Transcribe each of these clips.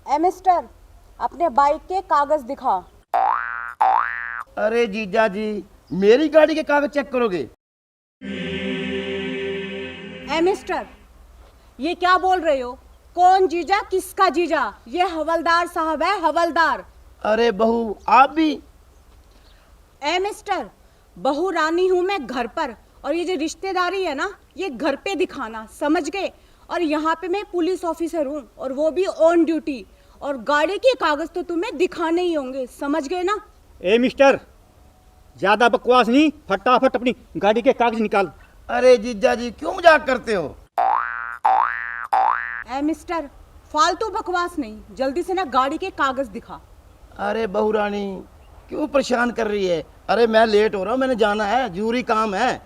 ए mister, अपने bike के कागज दिखा। अरे जीजा जी, मेरी गाड़ी के कागज चेक करोगे? ए मिस्टर, ये क्या बोल रहे हो? कौन जीजा, किसका जीजा? ये हवलदार साहब है, हवलदार। अरे बहू, आप भी? ए मिस्टर, बहू रानी हूं मैं घर पर, और ये जो रिश्तेदारी है ना, ये घर पे दिखाना, समझ गए? और यहाँ पे मैं पुलिस ऑफिसर हूँ, और वो भी ऑन ड्यूटी, और गाड़ी के कागज तो तुम्हें दिखाने ही होंगे, समझ गए ना? ए मिस्टर, ज्यादा बकवास नहीं, फटाफट अपनी गाड़ी के कागज निकाल। अरे जीजा जी, क्यों मजाक करते हो? ए मिस्टर, फालतू बकवास नहीं, जल्दी से ना गाड़ी के कागज दिखा। अरे बहू रानी, क्यों परेशान कर रही है? अरे मैं लेट हो रहा हूँ, मैंने जाना है, जरूरी काम है।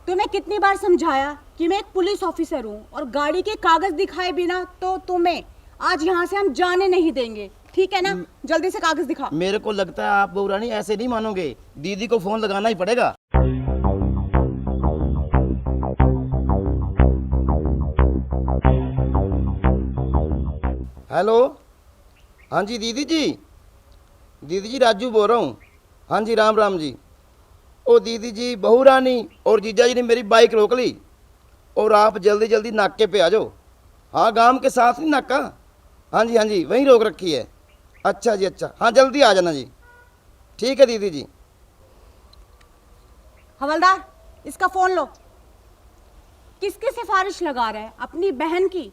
तुम्हें कितनी बार समझाया कि मैं एक पुलिस ऑफिसर हूँ, और गाड़ी के कागज दिखाए बिना तो तुम्हें आज यहाँ से हम जाने नहीं देंगे, ठीक है ना? जल्दी से कागज दिखा। मेरे को लगता है आप बहू रानी ऐसे नहीं मानोगे, दीदी को फोन लगाना ही पड़ेगा। हेलो, हाँ जी दीदी जी, दीदी जी राजू बोल रहा हूँ। हाँ जी, राम राम जी। ओ दीदी जी, बहू रानी और जीजा जी ने मेरी बाइक रोक ली, और आप जल्दी जल्दी नाके पे आ जाओ। हाँ, गांव के साथ नहीं नाका? हाँ जी, वहीं रोक रखी है। अच्छा जी, अच्छा, हाँ जल्दी आ जाना जी। ठीक है दीदी जी। हवलदार, इसका फोन लो। किसकी सिफारिश लगा रहा है? अपनी बहन की?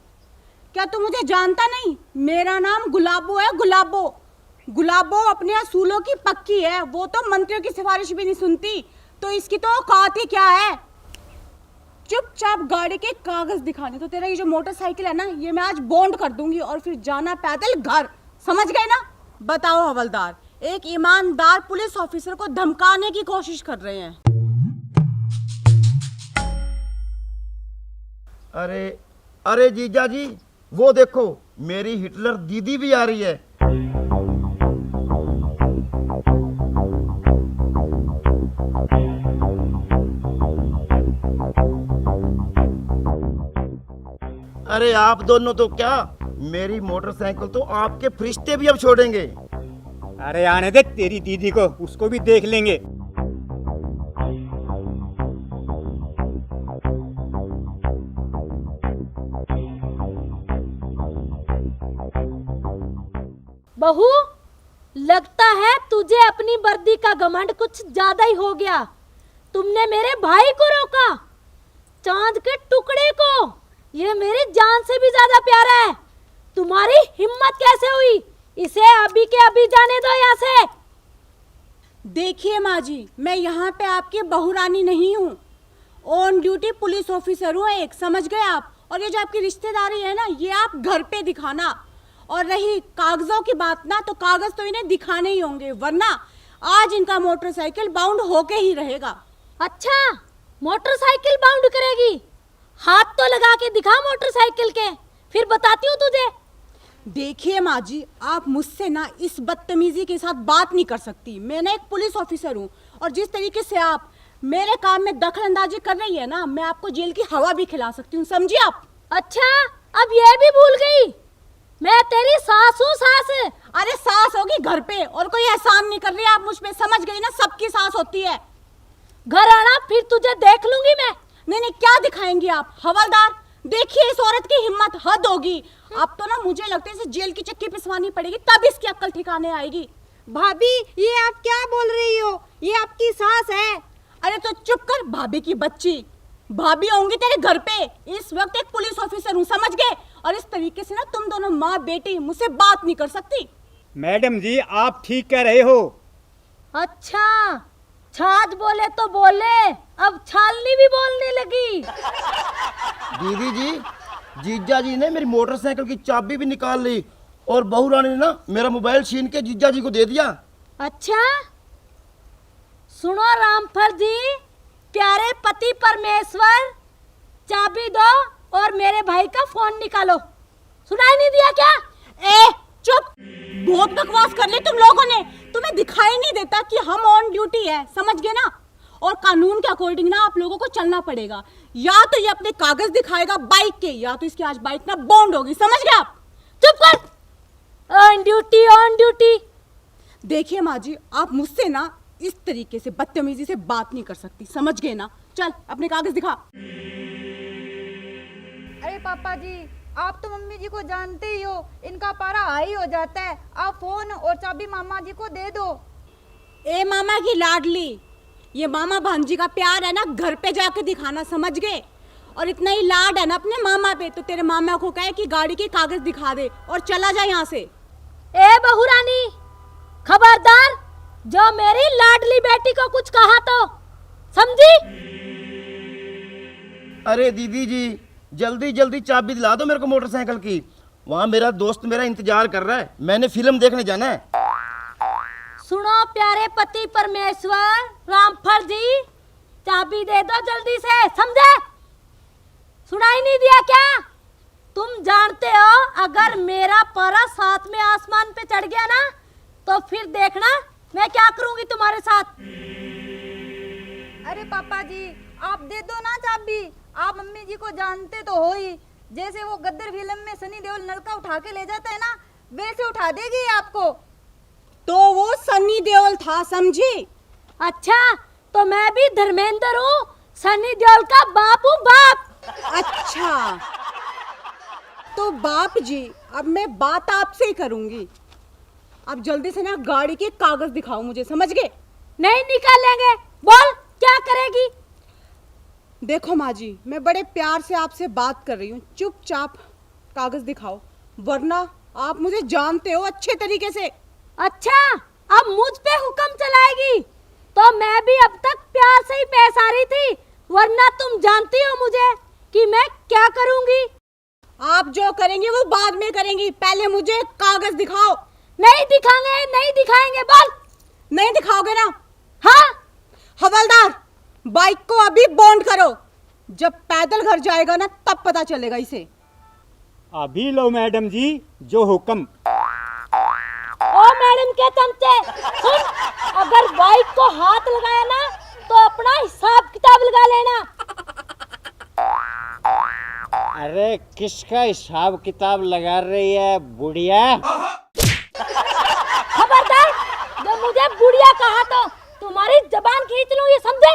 क्या तू मुझे जानता नहीं? मेरा नाम गुलाबो है, गुलाबो। गुलाबो अपने असूलों की पक्की है, वो तो मंत्रियों की सिफारिश भी नहीं सुनती, तो इसकी तो औकात ही क्या है? चुपचाप गाड़ी के कागज दिखाने। तो तेरा ये जो मोटरसाइकिल है ना, ये मैं आज बॉन्ड कर दूंगी, और फिर जाना पैदल घर, समझ गए ना? बताओ हवलदार, एक ईमानदार पुलिस ऑफिसर को धमकाने की कोशिश कर रहे हैं। अरे जीजा जी, वो देखो, मेरी हिटलर दीदी भी आ रही है। अरे आप दोनों तो क्या, मेरी मोटरसाइकिल तो आपके फरिश्ते भी अब छोड़ेंगे। अरे आने दे तेरी दीदी को, उसको भी देख लेंगे। बहू, लगता है तुझे अपनी वर्दी का घमंड कुछ ज्यादा ही हो गया। तुमने मेरे भाई को रोका, चांद के टुकड़े को। ये मेरी जान से भी ज्यादा प्यारा है। तुम्हारी हिम्मत कैसे हुई? इसे अभी के अभी जाने दो यहाँ से। देखिए माँ जी, मैं यहाँ पे आपकी बहू रानी नहीं हूँ, ऑन ड्यूटी पुलिस ऑफिसर हूँ एक, समझ गए आप? और ये जो आपकी रिश्तेदारी है ना, ये आप घर पे दिखाना। और रही कागजों की बात ना, तो कागज तो इन्हें दिखाने ही होंगे, वरना आज इनका मोटरसाइकिल बाउंड होके ही रहेगा। अच्छा, मोटरसाइकिल बाउंड करेगी? हाथ तो लगा के दिखा मोटरसाइकिल के, फिर बताती हूँ तुझे। देखिए माँ जी, आप मुझसे ना इस बदतमीजी के साथ बात नहीं कर सकती। मैं ना एक पुलिस ऑफिसर हूँ, और जिस तरीके से आप मेरे काम में दखल अंदाजी कर रही है ना, मैं आपको जेल की हवा भी खिला सकती हूँ, समझी आप? अच्छा, अब ये भी भूल गई? मैं तेरी सास हूँ, सास। अरे सास होगी घर पे, और कोई एहसान नहीं कर रही आप मुझ पे, समझ गई ना? सबकी सास होती है। घर आना, फिर तुझे देख लूंगी मैं। नहीं, क्या दिखाएंगी आप? हवलदार, देखिए इस औरत की हिम्मत, हद होगी। अब तो ना मुझे लगता है इसे जेल की चक्की पिसवानी पड़ेगी, तब इसकी अक्ल ठिकाने आएगी। भाभी, ये आप क्या बोल रही हो? ये आपकी सास है। अरे तो चुप कर, भाभी की बच्ची। भाभी होंगी तेरे घर पे, इस वक्त एक पुलिस ऑफिसर हूँ, समझ गए? और इस तरीके से ना तुम दोनों माँ बेटी मुझसे बात नहीं कर सकती। मैडम जी, आप ठीक कह रहे हो। अच्छा, छाछ बोले तो बोले, अब छालनी भी बोलने लगी। दीदी जी, जीजा जी ने मेरी मोटरसाइकिल की चाबी भी निकाल ली, और बहू रानी ने ना मेरा मोबाइल छीन के जीजा जी को दे दिया। अच्छा, सुनो रामफल जी, प्यारे पति परमेश्वर, चाबी दो और मेरे भाई का फोन निकालो। सुनाई नहीं दिया क्या? ए चुप, बहुत बकवास कर ली तुम लोगों ने। तुम्हें दिखाई नहीं देता कि हम ऑन ड्यूटी है, समझ गए ना? और कानून के अकॉर्डिंग ना आप लोगों को चलना पड़ेगा। या तो ये अपने कागज दिखाएगा बाइक के, या तो इसकी आज बाइक ना बॉन्ड होगी, समझ गए आप? चुप कर, ड्यूटी ऑन ड्यूटी। देखिए माँ जी, आप मुझसे ना इस तरीके से बदतमीजी से बात नहीं कर सकती, समझ गए ना? चल अपने कागज दिखा। अरे पापा जी, आप तो मम्मी जी को जानते ही हो, इनका पारा हाई हो जाता है। आप फोन और चाबी मामा जी को दे दो। ए मामा की लाडली, ये मामा भांजी का प्यार है ना, घर पे जाके दिखाना, समझ गए? और इतना ही लाड है ना अपने मामा पे, तो तेरे मामा को कहे कि गाड़ी के कागज दिखा दे और चला जाए यहाँ से। ए बहू रानी, खबरदार, जो मेरी लाडली बेटी को कुछ कहा तो समझी? अरे दीदी जी, जल्दी जल्दी चाबी दिला दो मेरे को मोटरसाइकिल की। वहाँ मेरा दोस्त मेरा इंतजार कर रहा है, मैंने फिल्म देखने जाना है। सुनो प्यारे पति परमेश्वर रामफल जी, चाबी दे दो जल्दी से, समझे? सुनाई नहीं दिया क्या? तुम जानते हो अगर मेरा पारा साथ में आसमान पे चढ़ गया ना, तो फिर देखना मैं क्या करूंगी तुम्हारे साथ। अरे पापा जी, आप दे दो ना चाबी। आप मम्मी जी को जानते तो हो ही, जैसे वो गद्दर फिल्म में सनी देओल नलका उठा के ले जाता है ना, वैसे उठा देगी आपको। तो वो सनी देओल था, समझी? अच्छा, तो मैं भी धर्मेंद्र हूँ, सनी देओल का बाप हूँ, बाप। अच्छा, तो बाप जी, अब मैं बात आपसे ही करूंगी। अब जल्दी से ना गाड़ी के कागज दिखाओ मुझे, समझ गए? नहीं निकालेंगे, बोल क्या करेगी? देखो माँ जी, मैं बड़े प्यार से आपसे बात कर रही हूँ, चुपचाप कागज दिखाओ, वरना आप मुझे जानते हो अच्छे तरीके से। अच्छा, अब मुझ पे हुक्म चलाएगी? तो मैं भी अब तक प्यार से ही पेश आ रही थी, वरना तुम जानती हो मुझे कि मैं क्या करूंगी। आप जो करेंगे वो बाद में करेंगी, पहले मुझे कागज दिखाओ। नहीं दिखाएंगे, नहीं दिखाएंगे, बोल। नहीं दिखाओगे ना? हाँ। हवलदार, बाइक को अभी बॉन्ड करो, जब पैदल घर जाएगा ना तब पता चलेगा इसे। अभी लो मैडम जी जो हुक्म। ओ मैडम के चमचे, सुन, अगर बाइक को हाथ लगाया ना तो अपना हिसाब किताब लगा लेना। अरे किसका हिसाब किताब लगा रही है बुढ़िया? खबरदार, जो मुझे बुढ़िया कहा तो तुम्हारी जबान खींच लूं, ये समझे?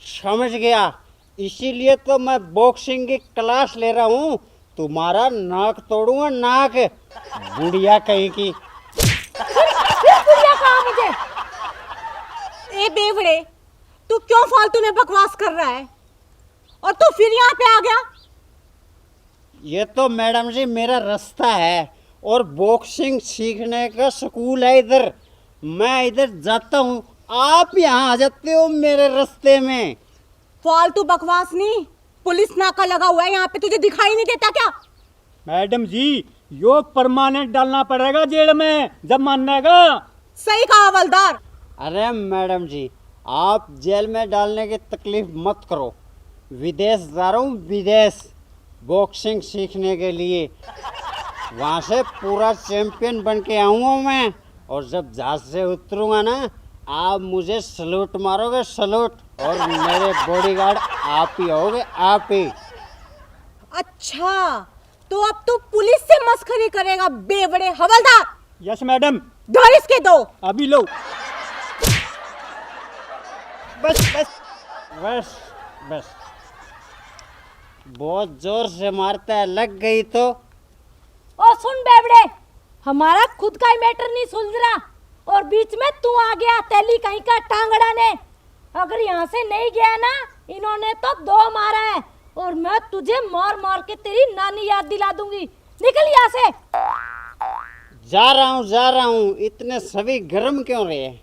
समझ गया, इसीलिए तो मैं बॉक्सिंग की क्लास ले रहा हूँ। तुम्हारा नाक तोड़ूंगा, नाक। बुढ़िया कहीं की। फिर बुढ़िया कहा मुझे? ए बेवड़े, तू क्यों फालतू में बकवास कर रहा है और तू फिर यहाँ पे आ गया? ये तो मैडम जी मेरा रास्ता है और बॉक्सिंग सीखने का स्कूल है इधर। मैं इधर जाता हूँ, आप यहाँ आ जाते हो मेरे रास्ते में। फालतू बकवास नहीं, पुलिस नाका लगा हुआ है यहाँ पे, तुझे दिखाई नहीं देता क्या? मैडम जी, यो परमानेंट डालना पड़ेगा जेल में जब मानेगा। सही कहा हवलदार। अरे मैडम जी, आप जेल में डालने की तकलीफ मत करो। विदेश जा रहा हूँ, विदेश, बॉक्सिंग सीखने के लिए। वहाँ से पूरा चैंपियन बन के आऊँगा मैं, और जब जहाज से उतरूँगा ना, आप मुझे सलूट मारोगे, सलूट, और मेरे बॉडीगार्ड आप ही होगे, आप ही। अच्छा, तो अब तू पुलिस से मस्खरी करेगा बेवड़े? हवलदार, यस मैडम। धर इसके दो। अभी लो। बस बस बस बस, बहुत जोर से मारता है, लग गई तो। ओ सुन बेवड़े, हमारा खुद का ही मैटर नहीं सुलझ रहा और बीच में तू आ गया, तेली कहीं का टांगड़ा ने। अगर यहाँ से नहीं गया ना, इन्होंने तो दो मारा है और मैं तुझे मार मार के तेरी नानी याद दिला दूंगी। निकल यहाँ से। जा रहा हूँ, इतने सभी गर्म क्यों रहे हैं?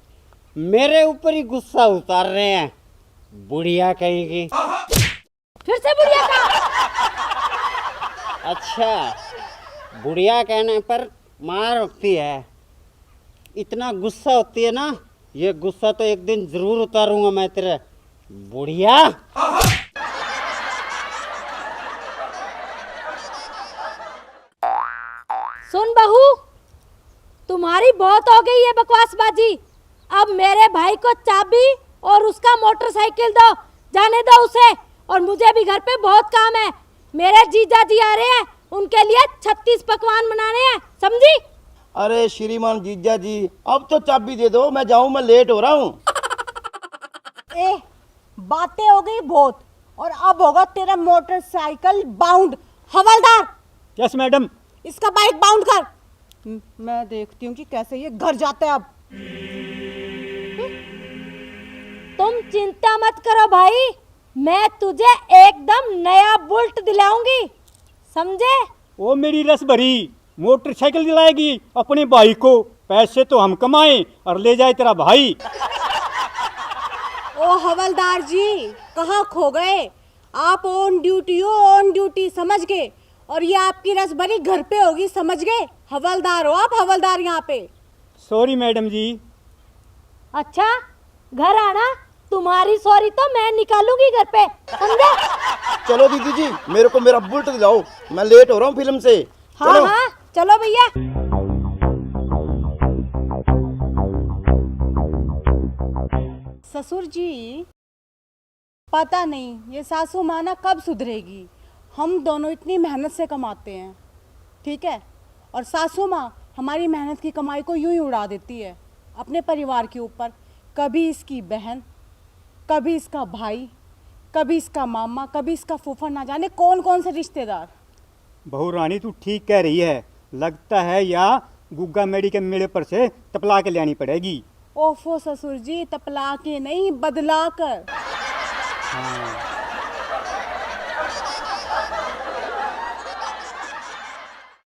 मेरे ऊपर ही गुस्सा उतार रहे हैं, बुढ़िया कहीं की। फिर से बुढ़िया का? अच्छा, बुढ़िया कहने पर मार होती है, इतना गुस्सा होती है ना, ये गुस्सा तो एक दिन जरूर उतारूंगा मैं तेरे, बुढ़िया। सुन बहू, तुम्हारी बहुत हो गई है बकवासबाजी। अब मेरे भाई को चाबी और उसका मोटरसाइकिल दो, जाने दो उसे। और मुझे भी घर पे बहुत काम है, मेरे जीजा जी आ रहे हैं, उनके लिए 36 पकवान बनाने हैं, समझी? अरे श्रीमान जीजा जी, अब तो चाबी दे दो, मैं जाऊं, मैं लेट हो रहा हूँ। ए, बातें हो गई बहुत, और अब होगा तेरा मोटरसाइकिल बाउंड। हवलदार, यस मैडम। इसका बाइक बाउंड कर। मैं देखती हूँ कि कैसे ये घर जाता है अब। तुम चिंता मत करो भाई, मैं तुझे एकदम नया बुलेट दिलाऊंगी, समझे? ओ मेरी रस भरी, मोटरसाइकिल दिलाएगी अपने भाई को? पैसे तो हम कमाएं और ले जाए तेरा भाई। ओ हवलदार जी, कहाँ खो गए? आप ऑन ड्यूटी हो, ऑन ड्यूटी, समझ गए? और ये आपकी रसभरी घर पे होगी, समझ गए? हवलदार हो आप, हवलदार यहाँ पे। सॉरी मैडम जी। अच्छा, घर आना, तुम्हारी सॉरी तो मैं निकालूंगी घर पे, समझे? चलो दीदी जी, मेरे को मेरा बुलेट दिलाओ, मैं लेट हो रहा हूँ फिल्म से। हाँ चलो। हाँ, चलो भैया। ससुर जी, पता नहीं ये सासू माँ ना कब सुधरेगी। हम दोनों इतनी मेहनत से कमाते हैं, ठीक है, और सासू माँ हमारी मेहनत की कमाई को यूं ही उड़ा देती है अपने परिवार के ऊपर। कभी इसकी बहन, कभी इसका भाई, कभी इसका मामा, कभी इसका फूफा, ना जाने कौन कौन से रिश्तेदार। बहू रानी तू ठीक कह रही है, लगता है या गुग्गा मेडी के मेले पर से तपला के लानी पड़ेगी। ओफो ससुर जी, तपला के नहीं, बदला कर। हाँ।